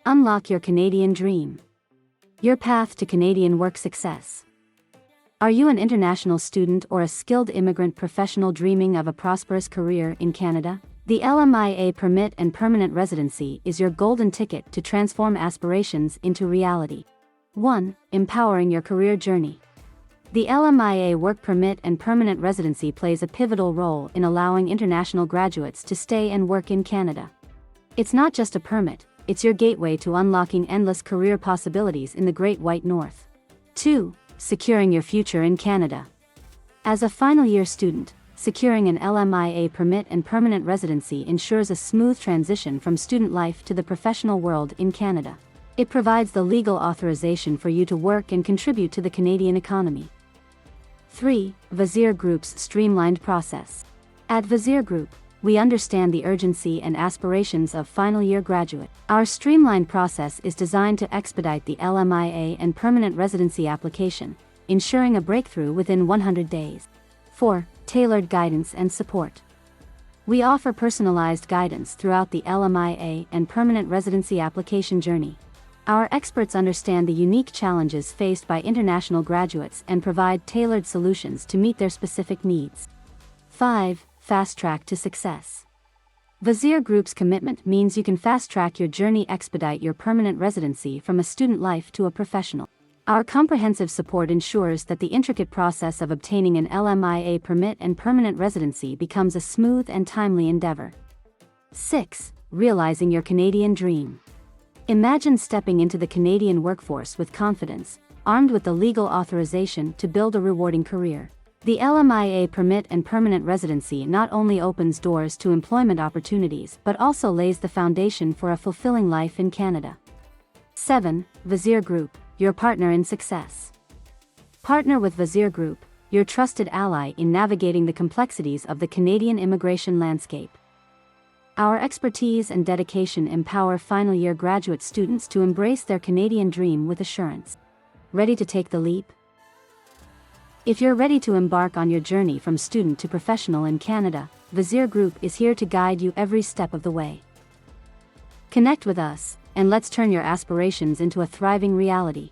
Unlock your Canadian dream. Your path to Canadian work success. Are you an international student or a skilled immigrant professional dreaming of a prosperous career in Canada? The LMIA Permit and Permanent Residency is your golden ticket to transform aspirations into reality. 1. Empowering your career journey. The LMIA Work Permit and Permanent Residency plays a pivotal role in allowing international graduates to stay and work in Canada. It's not just a permit, it's your gateway to unlocking endless career possibilities in the Great White North. 2. Securing your future in Canada. As a final-year student, securing an LMIA Permit and Permanent Residency ensures a smooth transition from student life to the professional world in Canada. It provides the legal authorization for you to work and contribute to the Canadian economy. 3. Vazir Group's streamlined process. At Vazir Group, we understand the urgency and aspirations of final-year graduates. Our streamlined process is designed to expedite the LMIA and permanent residency application, ensuring a breakthrough within 100 days. 4. Tailored guidance and support. We offer personalized guidance throughout the LMIA and permanent residency application journey. Our experts understand the unique challenges faced by international graduates and provide tailored solutions to meet their specific needs. 5. Fast track to success. Vazir Group's commitment means you can fast-track your journey, expedite your permanent residency from a student life to a professional. Our comprehensive support ensures that the intricate process of obtaining an LMIA permit and permanent residency becomes a smooth and timely endeavor. 6. Realizing your Canadian dream. Imagine stepping into the Canadian workforce with confidence, armed with the legal authorization to build a rewarding career. The LMIA Permit and Permanent Residency not only opens doors to employment opportunities but also lays the foundation for a fulfilling life in Canada. 7. Vazir Group, your partner in success. Partner with Vazir Group, your trusted ally in navigating the complexities of the Canadian immigration landscape. Our expertise and dedication empower final-year graduate students to embrace their Canadian dream with assurance. Ready to take the leap? If you're ready to embark on your journey from student to professional in Canada, Vazir Group is here to guide you every step of the way. Connect with us, and let's turn your aspirations into a thriving reality.